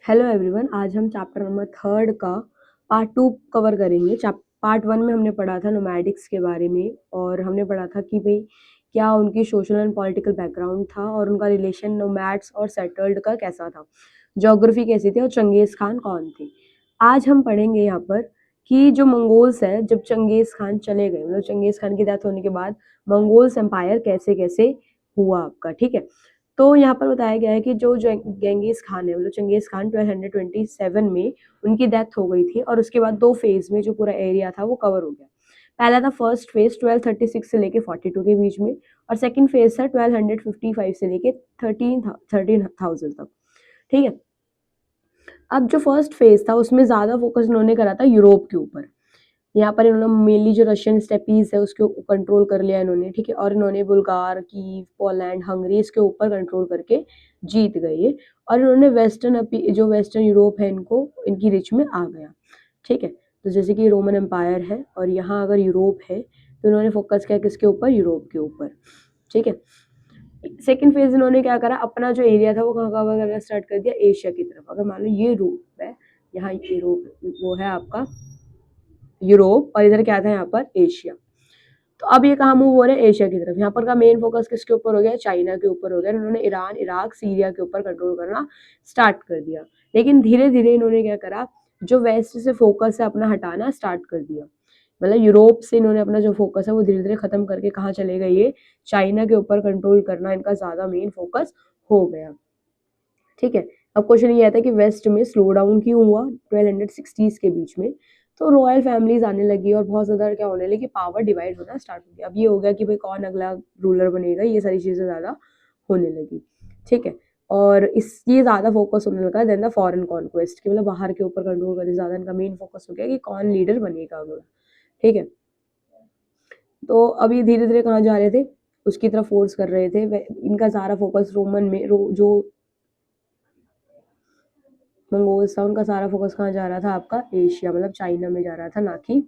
Hello everyone, आज हम chapter number 3 का पार्ट 2 कवर करेंगे। पार्ट 1 में हमने पढ़ा था नोमैडिक्स के बारे में और हमने पढ़ा था कि भाई क्या उनकी सोशल एंड पॉलिटिकल बैकग्राउंड था और उनका रिलेशन नोमैड्स और सेटल्ड का कैसा था, ज्योग्राफी कैसी थी और चंगेज़ खान कौन थे। आज हम पढ़ेंगे यहाँ पर कि जो मंगोल्स है, जब चंगेज़ खान चले गए, मतलब चंगेज़ खान की डेथ होने के बाद मंगोल्स एम्पायर कैसे कैसे हुआ आपका, ठीक है। तो यहाँ पर बताया गया है कि जो गेंगिस खान है, मतलब चंगेज खान 1227 में उनकी डेथ हो गई थी और उसके बाद 2 फेज में जो पूरा एरिया था वो कवर हो गया। पहला था फर्स्ट फेज 1236 से लेके 42 के बीच में और सेकंड फेज था 1255 से लेके 13,000 तक, ठीक है। अब जो फर्स्ट फेज था उसमें ज़्यादा फोकस उन्होंने करा था यूरोप के ऊपर। यहाँ पर इन्होंने मेनली जो रशियन स्टेपीज है उसके कंट्रोल कर लिया इन्होंने, ठीक है। और इन्होंने बुल्गार की पोलैंड हंगरी इसके ऊपर कंट्रोल करके जीत गए ये। और इन्होंने जो वेस्टर्न यूरोप है इनको इनकी रिच में आ गया, ठीक है। तो जैसे कि रोमन एम्पायर है और यहाँ अगर यूरोप है तो इन्होंने फोकस किया किसके ऊपर, यूरोप के ऊपर, ठीक है। सेकेंड फेज इन्होंने क्या करा, अपना जो एरिया था वो कहाँ कवर करना स्टार्ट कर दिया, एशिया की तरफ। अगर मान लो ये यूरोप है, यहाँ यूरोप वो है आपका यूरोप और इधर क्या था यहाँ पर एशिया। तो अब ये कहाँ मूव हो रहे हैं, एशिया की तरफ। यहाँ पर का मेन फोकस किसके ऊपर हो गया, चाइना के ऊपर हो गया। इन्होंने ईरान, इराक, सीरिया के ऊपर कंट्रोल करना स्टार्ट कर दिया। लेकिन धीरे धीरे इन्होंने क्या करा, जो वेस्ट से फोकस है अपना हटाना स्टार्ट कर दिया। मतलब यूरोप से इन्होंने अपना जो फोकस है वो धीरे धीरे खत्म करके कहाँ चले गए, ये चाइना के ऊपर कंट्रोल करना इनका ज्यादा मेन फोकस हो गया, ठीक है। अब क्वेश्चन ये आता है कि वेस्ट में स्लो डाउन क्यों हुआ 1260s के बीच में। तो रॉयल फैमिलीज आने लगी और बहुत ज़्यादा क्या होने लगी, पावर डिवाइड होना स्टार्ट हो गया। अब ये हो गया कि भाई कौन अगला रूलर बनेगा, ये सारी चीज़ें ज़्यादा होने लगी, ठीक है। और इस ये ज़्यादा फोकस होने लगा देन द फॉरेन कॉन्क्वेस्ट की, मतलब बाहर के ऊपर कंट्रोल करने ज़्यादा इनका मेन फोकस हो गया कि कौन लीडर बनेगा अगला, ठीक है। तो अब ये धीरे धीरे कहाँ जा रहे थे, उसकी तरफ फोर्स कर रहे थे। इनका सारा फोकस रोमन में जो मंगोल्स था उनका सारा फोकस कहाँ जा रहा था, आपका एशिया, मतलब चाइना में जा रहा था, ना कि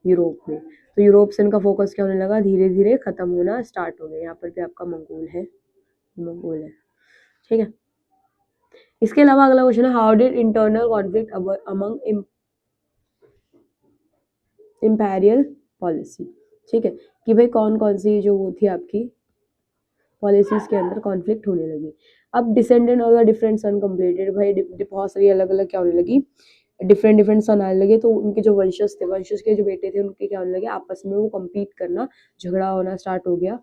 यूरोप में। तो यूरोप से इनका फोकस क्या होने लगा, धीरे धीरे खत्म होना स्टार्ट हो गया। यहाँ पर भी आपका मंगोल है, मंगोल है, ठीक है। इसके अलावा अगला क्वेश्चन है, how did internal conflict among imperial policy, ठीक है। कि भाई कौन कौन सी जो वो थी आपकी पॉलिसीज के अंदर कॉन्फ्लिक्ट होने लगी। अब descendant of the different son completed, भाई बहुत सारी अलग अलग क्या होने लगी, डिफरेंट डिफरेंट सन आने लगे। तो उनके जो वंशज थे, वंशज के जो बेटे थे उनके क्या होने लगे, आपस में वो कम्पीट करना, झगड़ा होना स्टार्ट हो गया।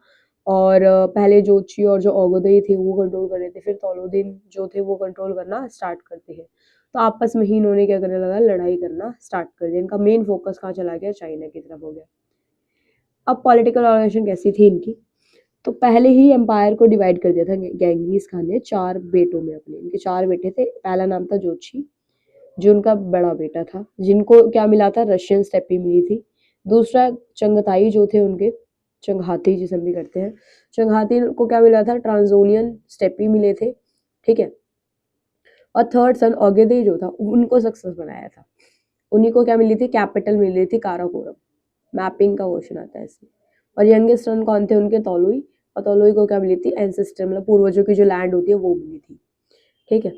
और पहले जोची और जो ओगोदेई थे वो कंट्रोल कर रहे थे, फिर तोलोदिन जो थे वो कंट्रोल करना स्टार्ट करते हैं। तो आपस में ही इन्होंने क्या करने लगा, लड़ाई करना स्टार्ट कर दिया। इनका मेन फोकस कहाँ चला गया, चाइना की तरफ हो गया। अब पॉलिटिकल ऑर्गेनाइजेशन कैसी थी इनकी, तो पहले ही एम्पायर को डिवाइड कर दिया था गेंगिस खान ने 4 बेटों में अपने। इनके 4 बेटे थे। पहला नाम था जोशी, जो उनका बड़ा बेटा था, जिनको क्या मिला था, रशियन स्टेपी मिली थी। दूसरा चंगताई जो थे उनके, चंगहाती जिसे हम भी करते हैं, चंगहाती को क्या मिला था, ट्रांसोनियन स्टेपी मिले थे, ठीक है। और थर्ड सन ओगेदे जो था उनको सक्सेस बनाया था। उन्हीं को क्या मिली थी, कैपिटल मिली थी काराकोरम। मैपिंग का क्वेश्चन आता है इसमें। और यंगेस्ट सन कौन थे उनके, तोलुई। और तोलुई को क्या मिली थी, एंसेस्टर, मतलब पूर्वजों की जो लैंड होती है वो मिली थी, ठीक है।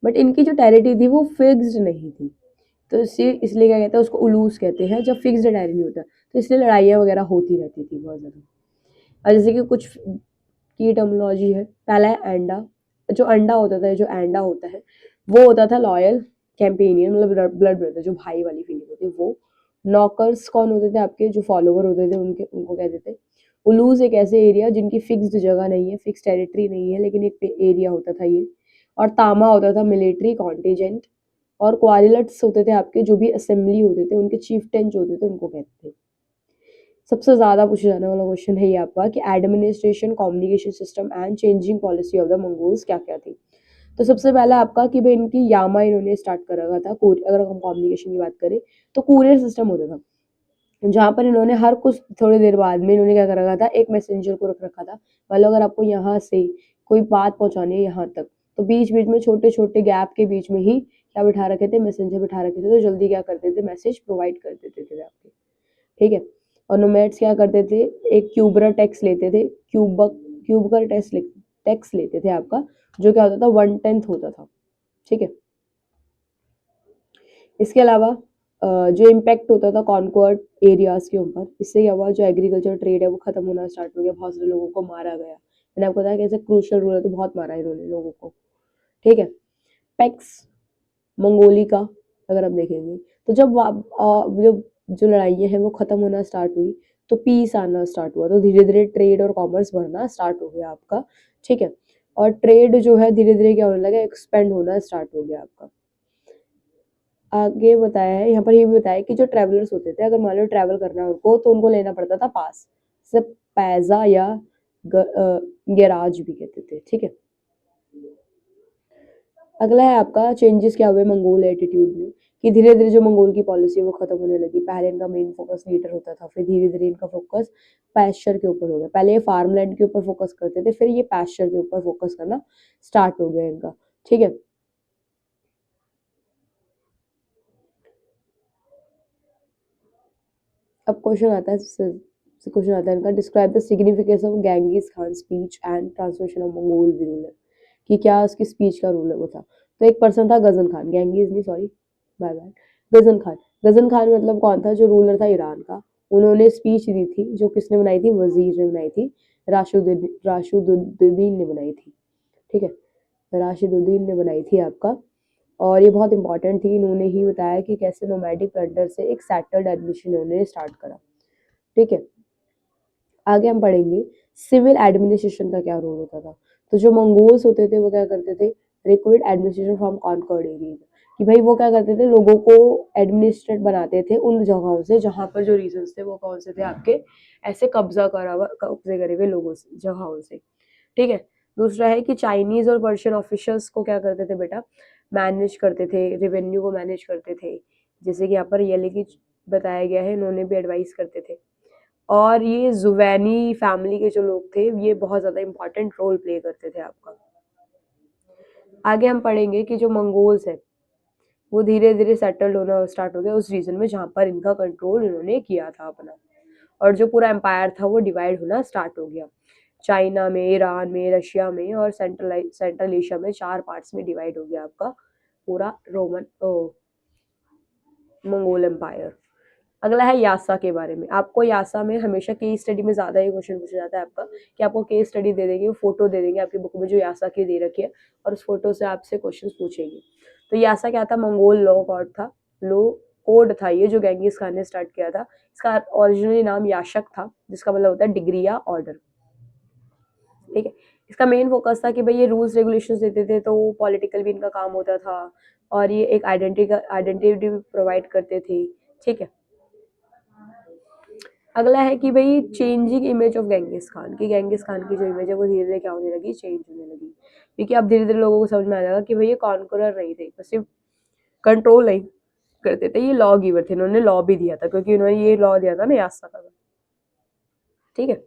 बट इनकी जो टेरिटरी थी वो फिक्स्ड नहीं थी। तो इसलिए क्या कहते हैं उसको, उलूस कहते हैं जब फिक्स्ड टेरिटरी नहीं होता। तो इसलिए लड़ाइयाँ वगैरह होती रहती थी बहुत ज़्यादा। और जैसे कि कुछ की टर्मिनोलॉजी है, पहला है एंडा। जो अंडा होता था, जो एंडा होता है वो होता था लॉयल कैंपेनियन, मतलब ब्लड ब्रदर, जो भाई वाली फीलिंग होती है वो। नॉकर्स कौन होते थे आपके, जो फॉलोवर होते थे उनके, उनको कहते थे। उलूज एक ऐसे एरिया जिनकी फिक्स्ड जगह नहीं है, फिक्स टेरिटरी नहीं है, लेकिन एक एरिया होता था ये। और तामा होता था मिलिट्री कॉन्टीजेंट। और क्वारिलट्स होते थे आपके, जो भी असेंबली होते थे उनके चीफटेन जो होते थे उनको कहते थे। सबसे ज़्यादा पूछा जाने वाला क्वेश्चन है ये आपका कि administration, communication system and changing policy of the Mongols क्या क्या थी। तो सबसे पहला आपका कि भाई इनकी यामा इन्होंने स्टार्ट कर रखा था। अगर हम कम्युनिकेशन की बात करें तो कूरियर सिस्टम होता था, जहाँ पर इन्होंने हर कुछ थोड़ी देर बाद में इन्होंने क्या कर रखा था, एक मैसेंजर को रख रखा था। मतलब अगर आपको यहाँ से कोई बात पहुँचानी है यहाँ तक, तो बीच बीच में छोटे छोटे गैप के बीच में ही क्या बिठा रखे थे, मैसेंजर बिठा रखे थे। तो जल्दी क्या करते थे, मैसेज प्रोवाइड कर देते थे आपके, ठीक है। और नोमैड्स क्या करते थे, एक क्यूबरा टैक्स लेते थे, क्यूब का टैक्स लेते थे आपका, जो क्या होता था 1/10 होता था, ठीक है। इसके अलावा जो इम्पैक्ट होता था कॉन्क्वर्ड एरियाज के ऊपर, इससे क्या हुआ, जो एग्रीकल्चर ट्रेड है वो खत्म होना स्टार्ट हो गया, बहुत सारे लोगों को मारा गया। मैंने आपको बताया कैसे क्रूशल रूलर तो बहुत मारा इन्होंने लोगों को, ठीक है। पैक्स मंगोली का अगर आप देखेंगे तो जब जो लड़ाइयाँ हैं वो खत्म होना स्टार्ट हुई तो पीस आना स्टार्ट हुआ, तो धीरे धीरे ट्रेड और कॉमर्स बढ़ना स्टार्ट हो गया आपका, ठीक है। और ट्रेड जो है धीरे धीरे क्या होने लगा, एक्सपेंड होना स्टार्ट हो गया आपका। आगे बताया है यहाँ पर, ये भी बताया कि जो ट्रैवलर्स होते थे, अगर मान लो ट्रैवल करना है उनको तो उनको लेना पड़ता था पास, जैसे पैजा या गैराज भी कहते थे, ठीक है। अगला है आपका चेंजेस क्या हुए मंगोल एटीट्यूड में, कि धीरे धीरे जो मंगोल की पॉलिसी है वो खत्म होने लगी। पहले इनका मेन फोकस लीडर होता था, फिर धीरे धीरे इनका फोकस पैस्चर के ऊपर हो गया। पहले ये फार्म लैंड के ऊपर फोकस करते थे, फिर ये पैस्चर के ऊपर फोकस करना स्टार्ट हो गया इनका, ठीक है। अब क्वेश्चन आता है इनका, describe the significance of Genghis Khan speech and translation of Mongol ruler, कि क्या उसकी स्पीच का रूल है वो था। तो एक पर्सन था गजन खान, गेंगिस नहीं, sorry, bye bye, Ghazan Khan. Ghazan Khan मतलब कौन था, जो रूलर था ईरान का। उन्होंने स्पीच दी थी, जो किसने बनाई थी, वजीर ने बनाई थी, राशिदुद्दीन ने बनाई थी, ठीक है। राशिदुद्दीन ने बनाई थी आपका, और ये बहुत इंपॉर्टेंट थी। इन्होंने ही बताया कि कैसे नोमैडिक प्लंडर से एक सेटल्ड एडमिशन इन्होंने स्टार्ट करा, ठीक है। आगे हम पढ़ेंगे सिविल एडमिनिस्ट्रेशन का क्या रोल होता था। तो जो मंगोल्स होते थे वो क्या करते थे, recruit administration from conquered area, कि भाई वो क्या करते थे, लोगों को एडमिनिस्ट्रेट बनाते थे उन जगहों से जहाँ पर जो रीजन्स थे वो कौन से थे आपके, ऐसे कब्जे करे हुए लोगों से, जगहों से, ठीक है। दूसरा है कि चाइनीज और पर्शियन ऑफिशियल्स को क्या करते थे बेटा, मैनेज करते थे, रेवेन्यू को मैनेज करते थे, जैसे कि यहाँ पर ये लिखी बताया गया है, इन्होंने भी एडवाइस करते थे। और ये जुवैनी फैमिली के जो लोग थे ये बहुत ज़्यादा इंपॉर्टेंट रोल प्ले करते थे आपका। आगे हम पढ़ेंगे कि जो मंगोल्स है वो धीरे धीरे सेटल्ड होना स्टार्ट हो गया उस रीजन में जहाँ पर इनका कंट्रोल इन्होंने किया था अपना, और जो पूरा एम्पायर था वो डिवाइड होना स्टार्ट हो गया। चाइना में, ईरान में, रशिया में और सेंट्रल एशिया में 4 पार्ट्स में डिवाइड हो गया आपका पूरा रोमन मंगोल एम्पायर। अगला है यासा के बारे में। आपको यासा में हमेशा केस स्टडी में ज़्यादा ये क्वेश्चन पूछा जाता है आपका, कि आपको केस स्टडी दे देंगे, वो फोटो दे देंगे आपकी बुक में जो यासा की दे रखी है, और उस फोटो से आपसे क्वेश्चन पूछेंगे। तो यासा क्या था, मंगोल लॉ कोड था, लॉ कोड था ये, जो गेंगिस खान ने स्टार्ट किया था। इसका ओरिजिनली नाम याशक था, जिसका मतलब होता है डिग्री या ऑर्डर, ठीक है। इसका मेन फोकस था कि भाई ये रूल्स रेगुलेशंस देते थे, तो पॉलिटिकल भी इनका काम होता था, और ये एक आइडेंटिटी प्रोवाइड करते थे, ठीक है। अगला है कि भाई changing image of Genghis Khan, कि गेंगिस खान की जो इमेज है वो धीरे धीरे क्या होने लगी, चेंज होने लगी, क्योंकि अब धीरे धीरे लोगों को समझ में आ जाएगा कि भाई ये कॉन्करर नहीं थे, बस सिर्फ कंट्रोल नहीं करते थे, ये लॉ गिवर थे, इन्होंने लॉ भी दिया था, क्योंकि उन्होंने ये लॉ दिया था ना यास्ता का, ठीक है।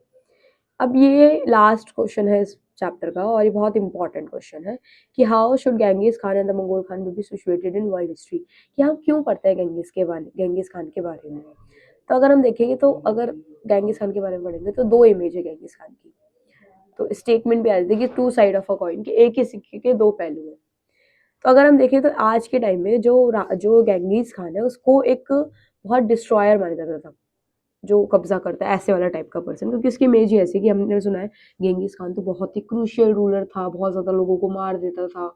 अब ये लास्ट क्वेश्चन है इस चैप्टर का, और ये बहुत इंपॉर्टेंट क्वेश्चन है कि how should Genghis Khan and the Mongol khan be situated in world history, कि हम क्यों पढ़ते हैं गेंगिस खान के बारे में। तो अगर हम देखेंगे, तो अगर गेंगिस खान के बारे में पढ़ेंगे तो 2 इमेज है गेंगिस खान की। तो स्टेटमेंट भी आ जाती है कि 2 साइड ऑफ अ कॉइन, कि एक ही सिक्के के 2 पहलू हैं। तो अगर हम देखें तो आज के टाइम में जो गेंगिस खान है उसको एक बहुत डिस्ट्रॉयर माना जाता था, जो कब्जा करता है ऐसे वाला टाइप का पर्सन, क्योंकि उसकी इमेज ही ऐसी, कि हमने सुना है गेंगिस खान तो बहुत ही क्रूशियल रूलर था, बहुत ज़्यादा लोगों को मार देता था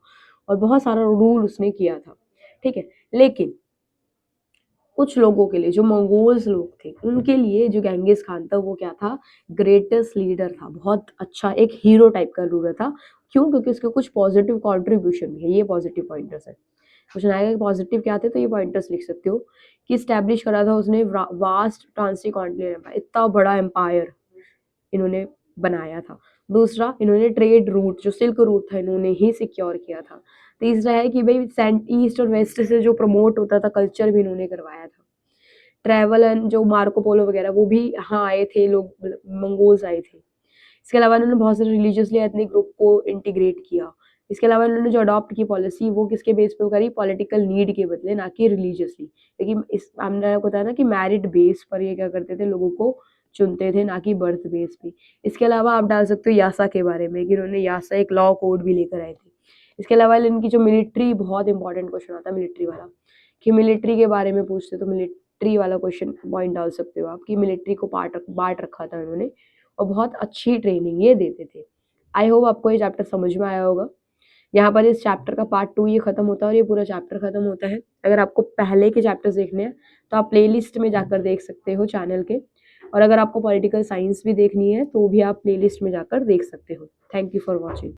और बहुत सारा रूल उसने किया था, ठीक है। लेकिन कुछ लोगों के लिए, जो मंगोल्स लोग थे, उनके लिए जो गेंगिस खान था वो क्या था, ग्रेटेस्ट लीडर था, बहुत अच्छा एक हीरो टाइप का रूलर था। क्यों, क्योंकि उसके कुछ पॉजिटिव कॉन्ट्रीब्यूशन भी है, ये पॉजिटिव पॉइंटर्स है। क्वेश्चन आएगा कि पॉजिटिव क्या थे, तो ये पॉइंटर्स लिख सकते हो, कि स्टैब्लिश करा था उसने वास्ट ट्रांसकॉन्टिनेंटल एम्पायर, इतना बड़ा एम्पायर इन्होंने बनाया था। दूसरा, इन्होंने ट्रेड रूट, जो सिल्क रूट था, इन्होंने ही सिक्योर किया था। तीसरा है कि भाई ईस्ट और वेस्ट से जो प्रमोट होता था कल्चर भी इन्होंने करवाया था। ट्रैवल एंड जो मार्को पोलो वगैरह वो भी यहाँ आए थे, लोग मंगोल्स आए थे। इसके अलावा इन्होंने बहुत सारे रिलीजियसली एथनिक ग्रुप को इंटीग्रेट किया। इसके अलावा इन्होंने जो अडॉप्ट की पॉलिसी वो किसके बेस पे करी, पॉलिटिकल नीड के बदले, ना कि रिलीजियसली, क्योंकि इस हमने आपको बताया ना कि मैरिट बेस पर ये क्या करते थे, लोगों को चुनते थे, ना कि बर्थ बेस पे। इसके अलावा आप डाल सकते हो यासा के बारे में, कि उन्होंने यासा एक लॉ कोड भी लेकर आए थे। इसके अलावा इनकी जो मिलिट्री, बहुत इंपॉर्टेंट क्वेश्चन आता है मिलिट्री वाला, कि मिलिट्री के बारे में पूछते तो मिलिट्री वाला क्वेश्चन पॉइंट डाल सकते हो आप, कि मिलिट्री को बांट रखा था इन्होंने और बहुत अच्छी ट्रेनिंग ये देते थे। आई होप आपको ये चैप्टर समझ में आया होगा। यहाँ पर इस चैप्टर का पार्ट 2 ये खत्म होता है और ये पूरा चैप्टर खत्म होता है। अगर आपको पहले के चैप्टर्स देखने हैं तो आप प्लेलिस्ट में जाकर देख सकते हो चैनल के, और अगर आपको पॉलिटिकल साइंस भी देखनी है तो भी आप प्लेलिस्ट में जाकर देख सकते हो। Thank you for watching.